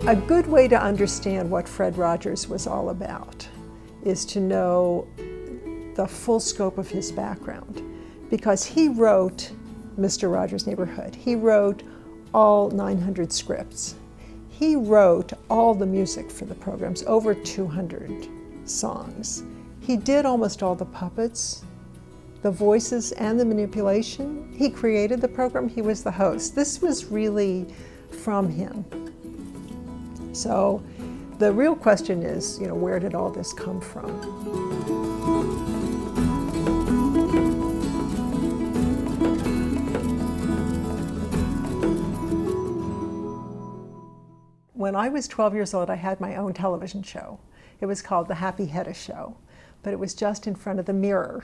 A good way to understand what Fred Rogers was all about is to know the full scope of his background, because he wrote Mr. Rogers' Neighborhood. He wrote all 900 scripts. He wrote all the music for the programs, over 200 songs. He did almost all the puppets, the voices, and the manipulation. He created the program. He was the host. This was really from him. So the real question is, where did all this come from? When I was 12 years old, I had my own television show. It was called The Happy Hedda Show, but it was just in front of the mirror.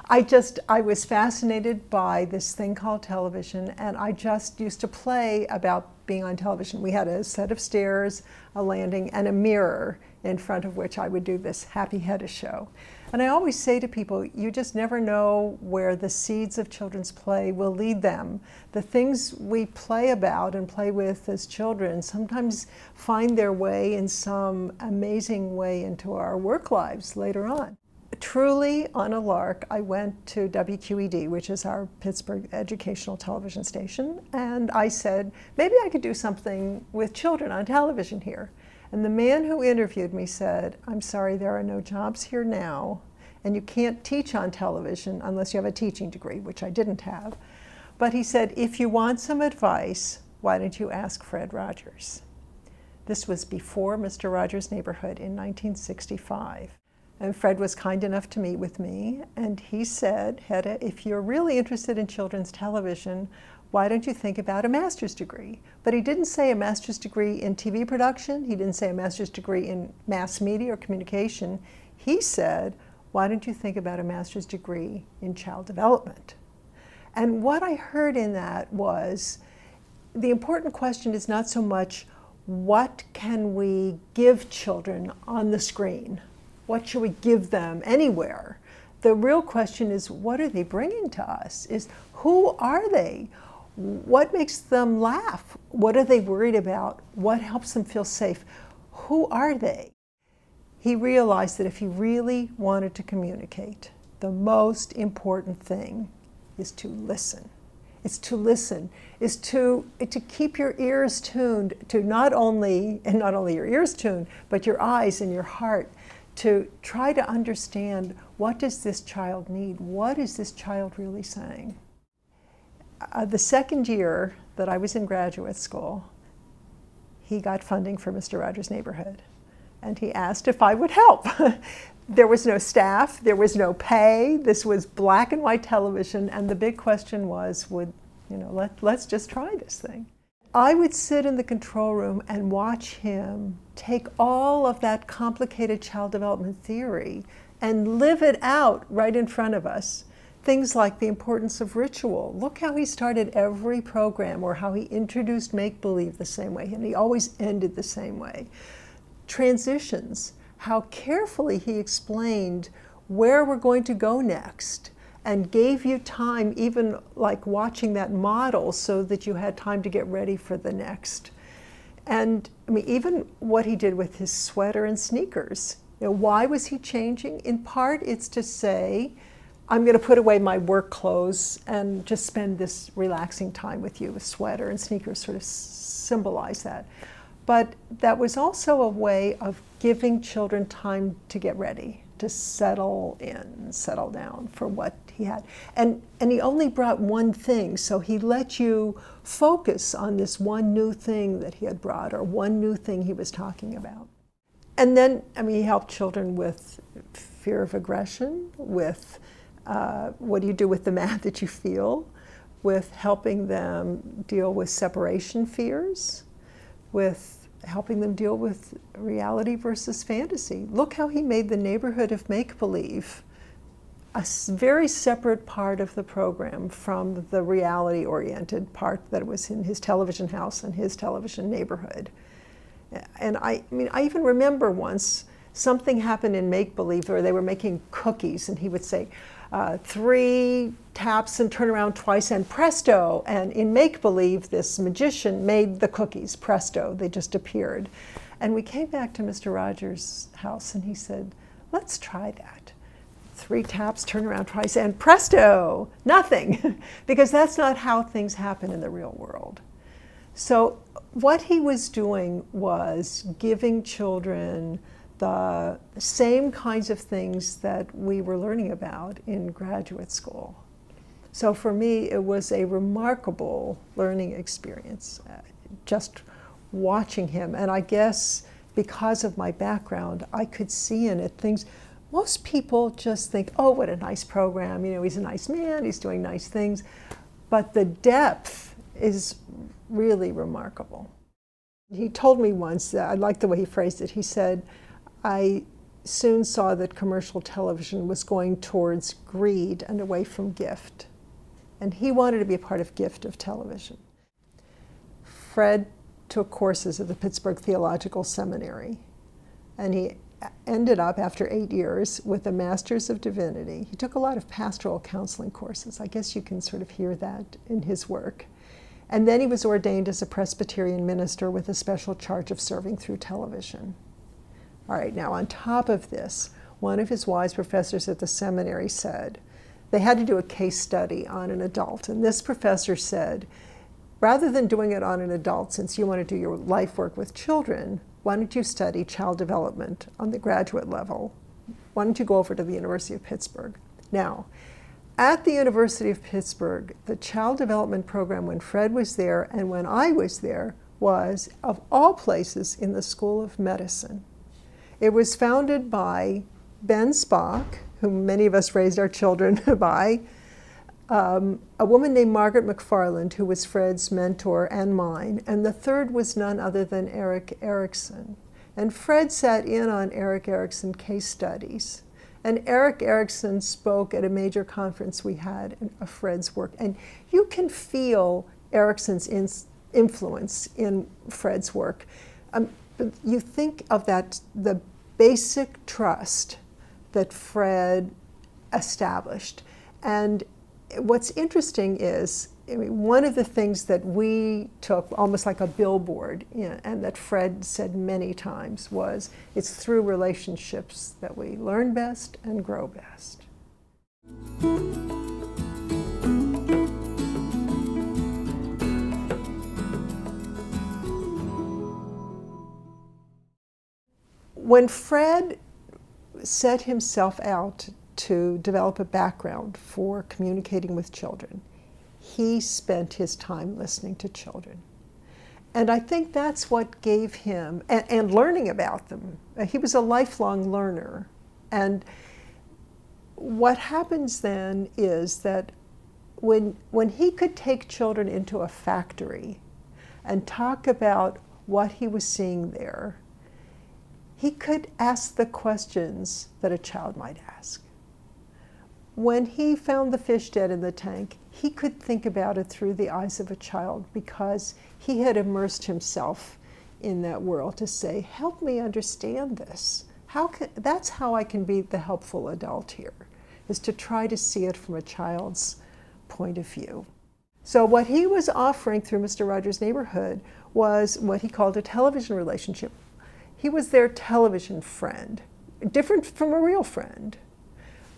I was fascinated by this thing called television, and I just used to play about being on television. We had a set of stairs, a landing, and a mirror in front of which I would do this Happy Hedda Show. And I always say to people, you just never know where the seeds of children's play will lead them. The things we play about and play with as children sometimes find their way in some amazing way into our work lives later on. Truly, on a lark, I went to WQED, which is our Pittsburgh educational television station, and I said, maybe I could do something with children on television here. And the man who interviewed me said, I'm sorry, there are no jobs here now, and you can't teach on television unless you have a teaching degree, which I didn't have. But he said, if you want some advice, why don't you ask Fred Rogers? This was before Mr. Rogers' Neighborhood in 1965. And Fred was kind enough to meet with me, and he said, Hedda, if you're really interested in children's television, why don't you think about a master's degree? But he didn't say a master's degree in TV production. He didn't say a master's degree in mass media or communication. He said, why don't you think about a master's degree in child development? And what I heard in that was, the important question is not so much, what can we give children on the screen? What should we give them anywhere? The real question is, what are they bringing to us? Is who are they? What makes them laugh? What are they worried about? What helps them feel safe? Who are they? He realized that if he really wanted to communicate, the most important thing is to listen. It's to listen, is to keep your ears tuned to not only your ears tuned, but your eyes and your heart, to try to understand, what does this child need? What is this child really saying? The second year that I was in graduate school, he got funding for Mr. Rogers' Neighborhood, and he asked if I would help. There was no staff, there was no pay, this was black and white television, and the big question was, let's just try this thing. I would sit in the control room and watch him take all of that complicated child development theory and live it out right in front of us. Things like the importance of ritual. Look how he started every program, or how he introduced make-believe the same way, and he always ended the same way. Transitions, how carefully he explained where we're going to go next, and gave you time, even like watching that model, so that you had time to get ready for the next. And even what he did with his sweater and sneakers. Why was he changing? In part, it's to say, I'm going to put away my work clothes and just spend this relaxing time with you. A sweater and sneakers sort of symbolize that. But that was also a way of giving children time to get ready, to settle in, settle down for what he had. And he only brought one thing, so he let you focus on this one new thing that he had brought, or one new thing he was talking about. And then, he helped children with fear of aggression, with what do you do with the mad that you feel, with helping them deal with separation fears, with helping them deal with reality versus fantasy. Look how he made the neighborhood of make-believe a very separate part of the program from the reality-oriented part that was in his television house and his television neighborhood. And I even remember once something happened in make-believe where they were making cookies, and he would say, 3 taps and turn around twice and presto. And in make-believe, this magician made the cookies, presto, they just appeared. And we came back to Mr. Rogers' house and he said, let's try that. 3 taps, turn around twice, and presto, nothing. Because that's not how things happen in the real world. So what he was doing was giving children the same kinds of things that we were learning about in graduate school. So for me, it was a remarkable learning experience, just watching him. And I guess because of my background, I could see in it things. Most people just think, oh, what a nice program. You know, he's a nice man, he's doing nice things. But the depth is really remarkable. He told me once, I liked the way he phrased it, he said, I soon saw that commercial television was going towards greed and away from gift. And he wanted to be a part of gift of television. Fred took courses at the Pittsburgh Theological Seminary, and he ended up, after 8 years, with a Master's of Divinity. He took a lot of pastoral counseling courses. I guess you can sort of hear that in his work. And then he was ordained as a Presbyterian minister with a special charge of serving through television. All right, now on top of this, one of his wise professors at the seminary said, they had to do a case study on an adult, and this professor said, rather than doing it on an adult, since you want to do your life work with children, why don't you study child development on the graduate level? Why don't you go over to the University of Pittsburgh? Now, at the University of Pittsburgh, the child development program when Fred was there and when I was there was, of all places, in the School of Medicine. It was founded by Ben Spock, whom many of us raised our children by, a woman named Margaret McFarland, who was Fred's mentor and mine, and the third was none other than Erik Erikson. And Fred sat in on Erik Erikson case studies. And Erik Erikson spoke at a major conference we had of Fred's work. And you can feel Erikson's influence in Fred's work. You think of that, the basic trust that Fred established. And what's interesting is, I mean, one of the things that we took almost like a billboard, and that Fred said many times, was it's through relationships that we learn best and grow best. When Fred set himself out to develop a background for communicating with children, he spent his time listening to children. And I think that's what gave him, and learning about them. He was a lifelong learner. And what happens then is that when he could take children into a factory and talk about what he was seeing there, he could ask the questions that a child might ask. When he found the fish dead in the tank, he could think about it through the eyes of a child because he had immersed himself in that world to say, help me understand this. That's how I can be the helpful adult here, is to try to see it from a child's point of view. So what he was offering through Mr. Rogers' Neighborhood was what he called a television relationship. He was their television friend, different from a real friend,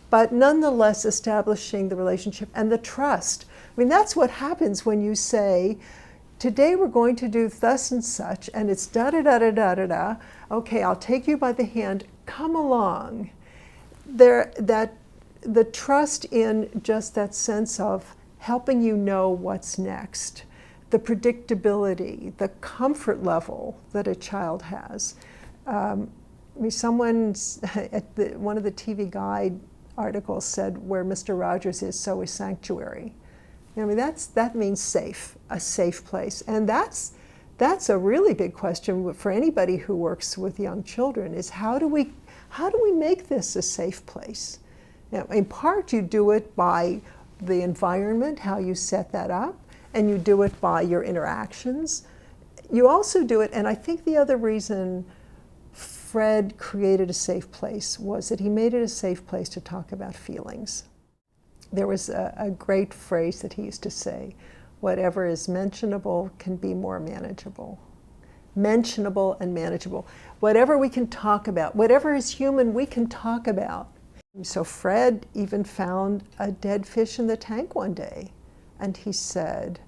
but nonetheless establishing the relationship and the trust. I mean, that's what happens when you say, today we're going to do thus and such, and it's da-da-da-da-da-da-da. Okay, I'll take you by the hand, come along. The trust in just that sense of helping you know what's next, the predictability, the comfort level that a child has. Someone at one of the TV Guide articles said, where Mr. Rogers is, so is sanctuary. I mean, that means safe, a safe place. And that's a really big question for anybody who works with young children, is how do we make this a safe place? Now, in part, you do it by the environment, how you set that up, and you do it by your interactions. You also do it, and I think the other reason Fred created a safe place was that he made it a safe place to talk about feelings. There was a great phrase that he used to say, whatever is mentionable can be more manageable. Mentionable and manageable. Whatever we can talk about, whatever is human, we can talk about. So Fred even found a dead fish in the tank one day, and he said,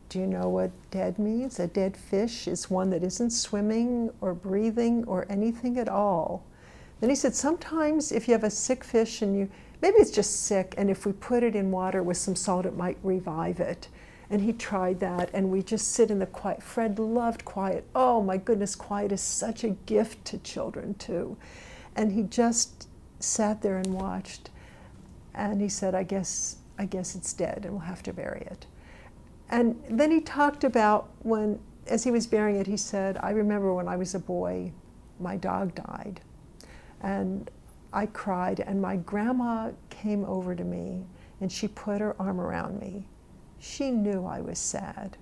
do you know what dead means? A dead fish is one that isn't swimming or breathing or anything at all. Then he said, sometimes if you have a sick fish and maybe it's just sick, and if we put it in water with some salt, it might revive it. And he tried that, and we just sit in the quiet. Fred loved quiet. Oh my goodness, quiet is such a gift to children too. And he just sat there and watched, and he said, I guess it's dead and we'll have to bury it. And then he talked about when, as he was burying it, he said, I remember when I was a boy, my dog died. And I cried, and my grandma came over to me, and she put her arm around me. She knew I was sad.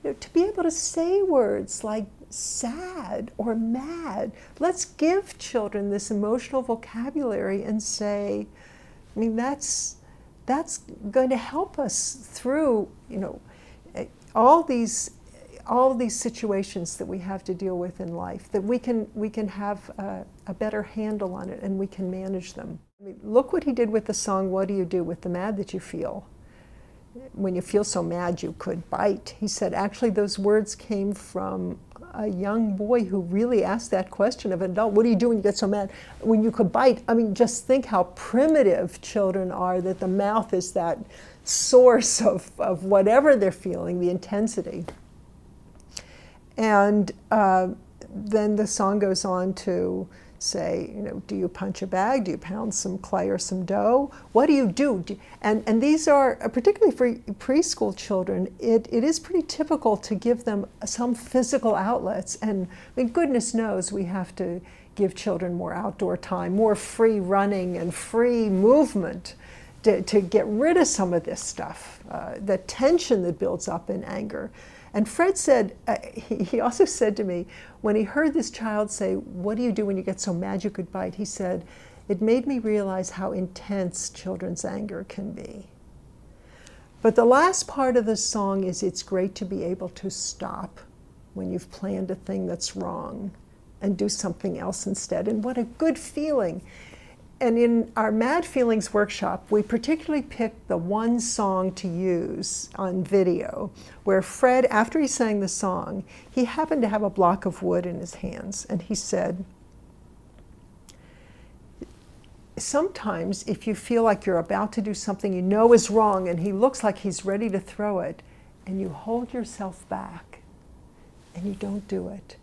You know, to be able to say words like sad or mad, let's give children this emotional vocabulary and say, I mean, that's going to help us through, you know, all these situations that we have to deal with in life, that we can have a better handle on it and we can manage them. I mean, look what he did with the song, What Do You Do with the Mad That You Feel? When you feel so mad you could bite. He said actually those words came from a young boy who really asked that question of an adult, what do you do when you get so mad? When you could bite, I mean, just think how primitive children are, that the mouth is that source of whatever they're feeling, the intensity. And then the song goes on to say, you know, do you punch a bag? Do you pound some clay or some dough? What do you do? And these are, particularly for preschool children, it is pretty typical to give them some physical outlets. And I mean, goodness knows we have to give children more outdoor time, more free running and free movement to get rid of some of this stuff, the tension that builds up in anger. And Fred said, he also said to me, when he heard this child say, what do you do when you get so mad you could bite? He said, it made me realize how intense children's anger can be. But the last part of the song is it's great to be able to stop when you've planned a thing that's wrong and do something else instead. And what a good feeling. And in our Mad Feelings workshop, we particularly picked the one song to use on video, where Fred, after he sang the song, he happened to have a block of wood in his hands, and he said, sometimes if you feel like you're about to do something you know is wrong, and he looks like he's ready to throw it, and you hold yourself back, and you don't do it,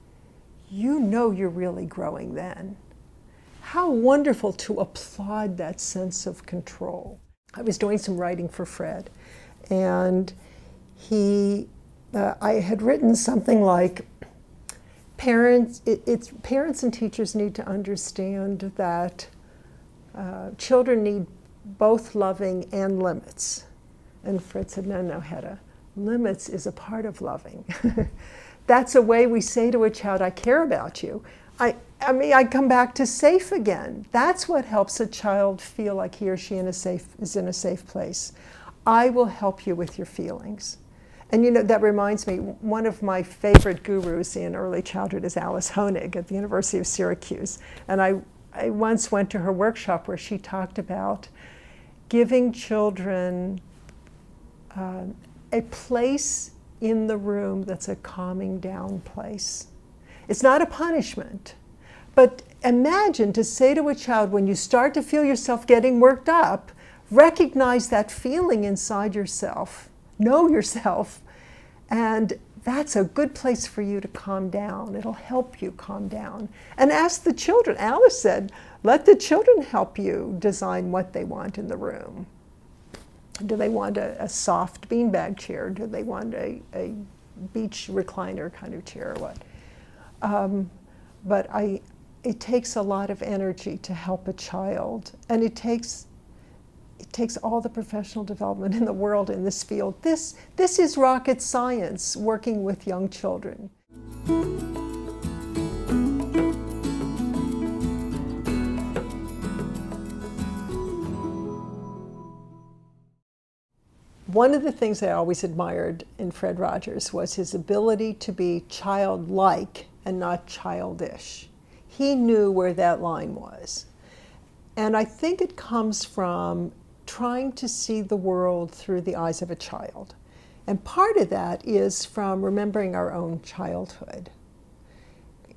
you know you're really growing then. How wonderful to applaud that sense of control. I was doing some writing for Fred, and I had written something like, parents and teachers need to understand that children need both loving and limits. And Fred said, no, Hedda, limits is a part of loving. That's a way we say to a child, I care about you. I come back to safe again. That's what helps a child feel like he or she is in a safe place. I will help you with your feelings. And you know, that reminds me, one of my favorite gurus in early childhood is Alice Honig at the University of Syracuse. And I once went to her workshop where she talked about giving children a place in the room that's a calming down place. It's not a punishment, but imagine to say to a child, when you start to feel yourself getting worked up, recognize that feeling inside yourself, know yourself, and that's a good place for you to calm down. It'll help you calm down. And ask the children. Alice said, let the children help you design what they want in the room. Do they want a soft beanbag chair? Do they want a beach recliner kind of chair or what? But it takes a lot of energy to help a child, and it takes all the professional development in the world in this field. This is rocket science, working with young children. One of the things I always admired in Fred Rogers was his ability to be childlike and not childish. He knew where that line was. And I think it comes from trying to see the world through the eyes of a child. And part of that is from remembering our own childhood.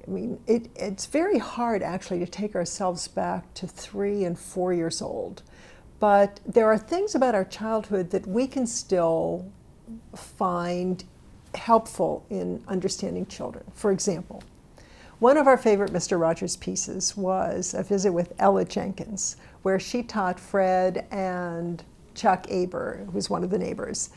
I mean, it's very hard actually to take ourselves back to 3 and 4 years old. But there are things about our childhood that we can still find helpful in understanding children. For example, one of our favorite Mr. Rogers pieces was A Visit with Ella Jenkins, where she taught Fred and Chuck Aber, who was one of the neighbors,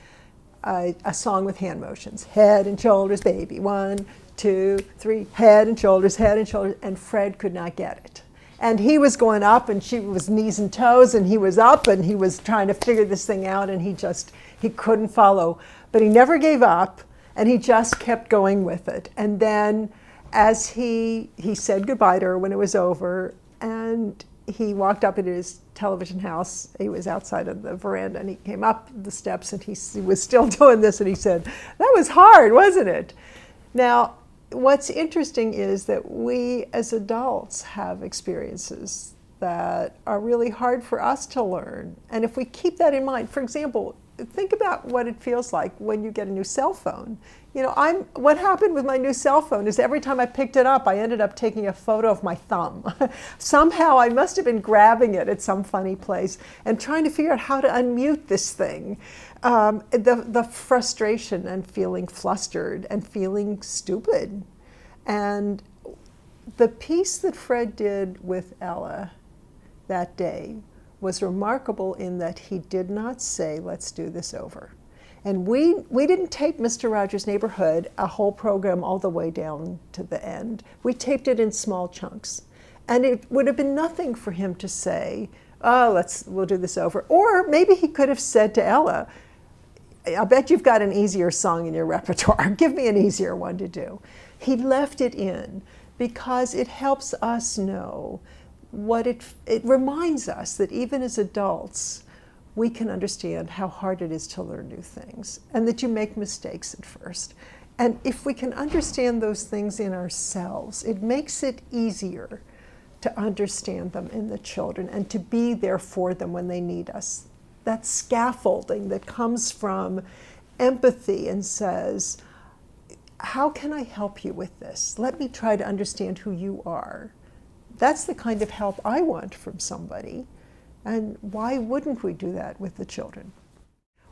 a song with hand motions. Head and shoulders, baby. 1, 2, 3, head and shoulders, and Fred could not get it. And he was going up, and she was knees and toes, and he was up, and he was trying to figure this thing out, and he couldn't follow. But he never gave up, and he just kept going with it. And then as he said goodbye to her when it was over, and he walked up into his television house. He was outside of the veranda, and he came up the steps, and he was still doing this, and he said, "That was hard, wasn't it?" Now, what's interesting is that we as adults have experiences that are really hard for us to learn. And if we keep that in mind, for example, think about what it feels like when you get a new cell phone. You know, what happened with my new cell phone is every time I picked it up, I ended up taking a photo of my thumb. Somehow I must have been grabbing it at some funny place and trying to figure out how to unmute this thing. The frustration and feeling flustered and feeling stupid. And the piece that Fred did with Ella that day was remarkable in that he did not say, "Let's do this over." And we didn't tape Mr. Rogers' Neighborhood, a whole program all the way down to the end. We taped it in small chunks. And it would have been nothing for him to say, "Oh, we'll do this over." Or maybe he could have said to Ella, "I bet you've got an easier song in your repertoire. Give me an easier one to do." He left it in because it helps us know it reminds us that even as adults, we can understand how hard it is to learn new things and that you make mistakes at first. And if we can understand those things in ourselves, it makes it easier to understand them in the children and to be there for them when they need us. That scaffolding that comes from empathy and says, "How can I help you with this? Let me try to understand who you are." That's the kind of help I want from somebody. And why wouldn't we do that with the children?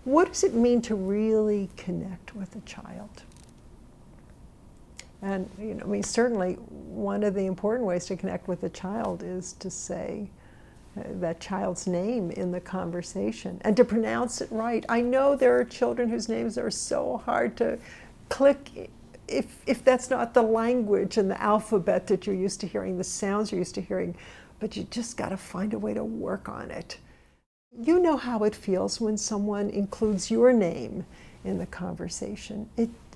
What does it mean to really connect with a child? And certainly one of the important ways to connect with a child is to say that child's name in the conversation and to pronounce it right. I know there are children whose names are so hard to click if that's not the language and the alphabet that you're used to hearing, the sounds you're used to hearing, but you just got to find a way to work on it. You know how it feels when someone includes your name in the conversation.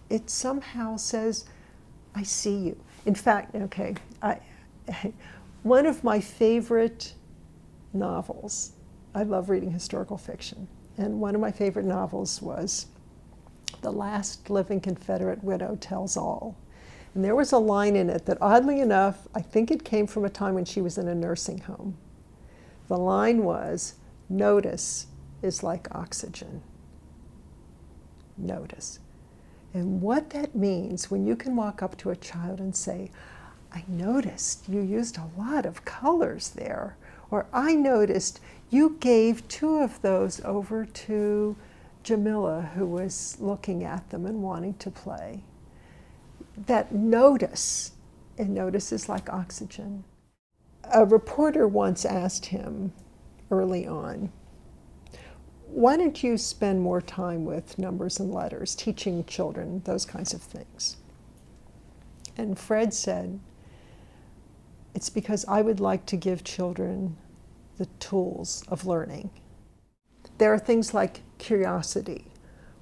It somehow says, "I see you." In fact, one of my favorite novels, I love reading historical fiction, and one of my favorite novels was The Last Living Confederate Widow Tells All. And there was a line in it that, oddly enough, I think it came from a time when she was in a nursing home. The line was, "Notice is like oxygen." Notice. And what that means when you can walk up to a child and say, "I noticed you used a lot of colors there," or "I noticed you gave 2 of those over to Jamila, who was looking at them and wanting to play." That notice, and notice is like oxygen. A reporter once asked him early on, "Why don't you spend more time with numbers and letters, teaching children those kinds of things?" And Fred said, "It's because I would like to give children the tools of learning." There are things like curiosity,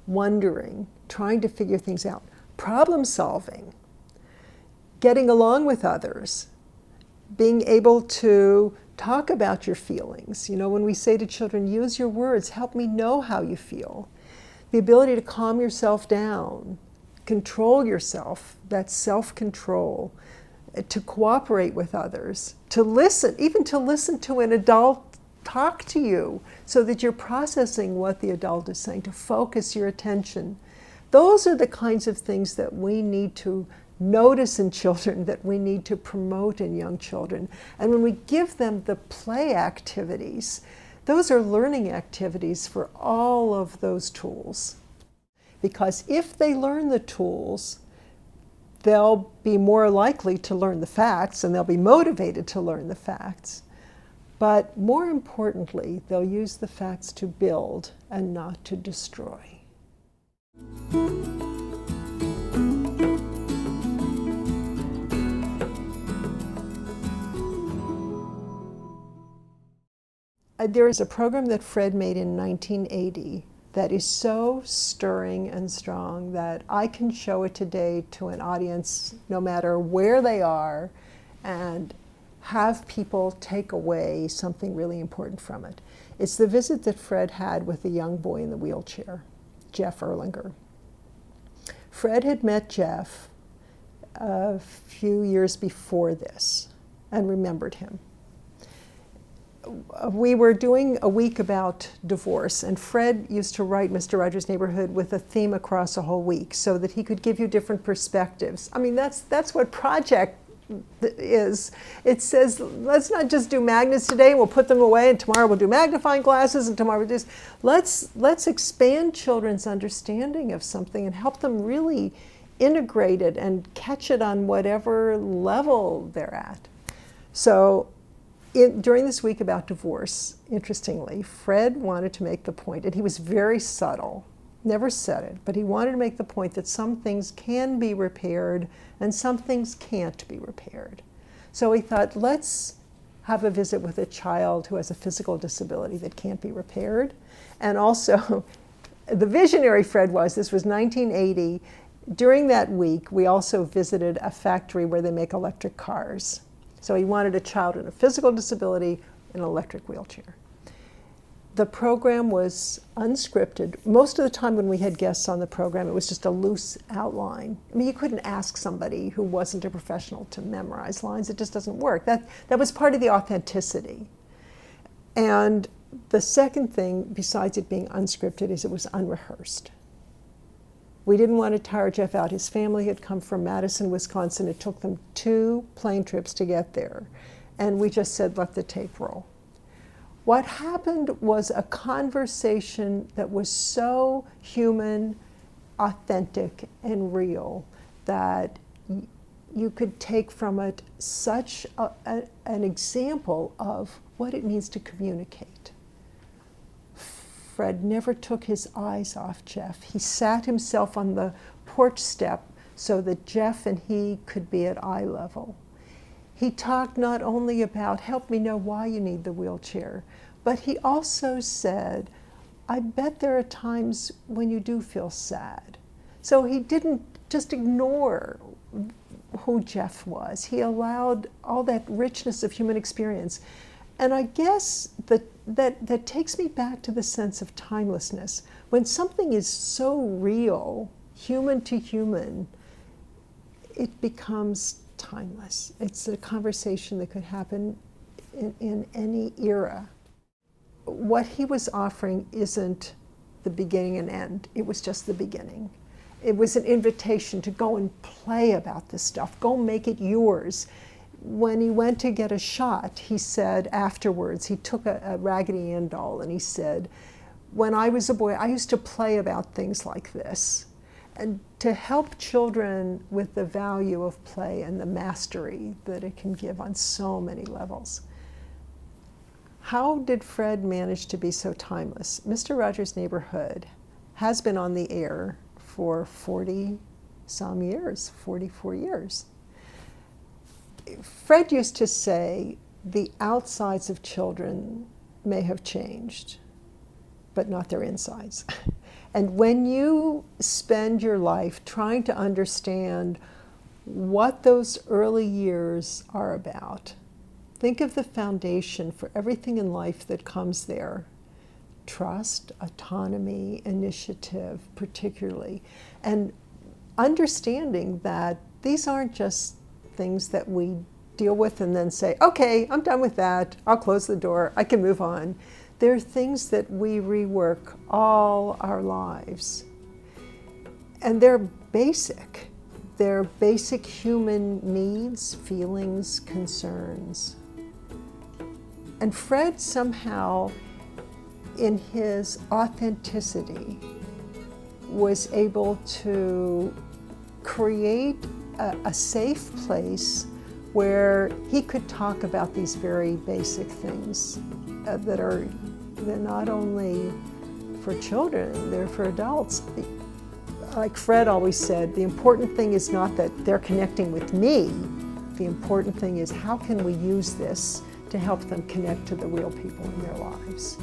wondering, trying to figure things out, problem solving, getting along with others, being able to talk about your feelings. When we say to children, "Use your words, help me know how you feel." The ability to calm yourself down, control yourself, that self-control, to cooperate with others, to listen, even to listen to an adult talk to you so that you're processing what the adult is saying, to focus your attention. Those are the kinds of things that we need to notice in children, that we need to promote in young children. And when we give them the play activities, those are learning activities for all of those tools. Because if they learn the tools, they'll be more likely to learn the facts, and they'll be motivated to learn the facts. But more importantly, they'll use the facts to build and not to destroy. There is a program that Fred made in 1980 that is so stirring and strong that I can show it today to an audience no matter where they are and have people take away something really important from it. It's the visit that Fred had with the young boy in the wheelchair, Jeff Erlinger. Fred had met Jeff a few years before this and remembered him. We were doing a week about divorce, and Fred used to write Mr. Rogers' Neighborhood with a theme across a whole week so that he could give you different perspectives. I mean, that's what project is. It says, let's not just do magnets today, we'll put them away, and tomorrow we'll do magnifying glasses, and tomorrow we'll do this. Let's expand children's understanding of something and help them really integrate it and catch it on whatever level they're at. So during this week about divorce, interestingly, Fred wanted to make the point, and he was very subtle, never said it, but he wanted to make the point that some things can be repaired and some things can't be repaired. So he thought, let's have a visit with a child who has a physical disability that can't be repaired. And also, the visionary Fred was, this was 1980, during that week we also visited a factory where they make electric cars. So he wanted a child with a physical disability in an electric wheelchair. The program was unscripted. Most of the time when we had guests on the program, it was just a loose outline. I mean, you couldn't ask somebody who wasn't a professional to memorize lines. It just doesn't work. That was part of the authenticity. And the second thing, besides it being unscripted, is it was unrehearsed. We didn't want to tire Jeff out. His family had come from Madison, Wisconsin. It took them 2 plane trips to get there. And we just said, let the tape roll. What happened was a conversation that was so human, authentic, and real that you could take from it such an example of what it means to communicate. Fred never took his eyes off Jeff. He sat himself on the porch step so that Jeff and he could be at eye level. He talked not only about, help me know why you need the wheelchair, but he also said, I bet there are times when you do feel sad. So he didn't just ignore who Jeff was. He allowed all that richness of human experience. And I guess that takes me back to the sense of timelessness. When something is so real, human to human, it becomes timeless. It's a conversation that could happen in any era. What he was offering isn't the beginning and end. It was just the beginning. It was an invitation to go and play about this stuff. Go make it yours. When he went to get a shot, he said afterwards, he took a Raggedy Ann doll and he said, when I was a boy, I used to play about things like this. And to help children with the value of play and the mastery that it can give on so many levels. How did Fred manage to be so timeless? Mr. Rogers' Neighborhood has been on the air for 40-some years, 44 years. Fred used to say, the outsides of children may have changed, but not their insides. And when you spend your life trying to understand what those early years are about, think of the foundation for everything in life that comes there. trust, autonomy, initiative, particularly, and understanding that these aren't just things that we deal with and then say, okay, I'm done with that, I'll close the door, I can move on. They're things that we rework all our lives. And they're basic. They're basic human needs, feelings, concerns. And Fred somehow, in his authenticity, was able to create a safe place where he could talk about these very basic things they're not only for children, they're for adults. Like Fred always said, the important thing is not that they're connecting with me. The important thing is how can we use this to help them connect to the real people in their lives.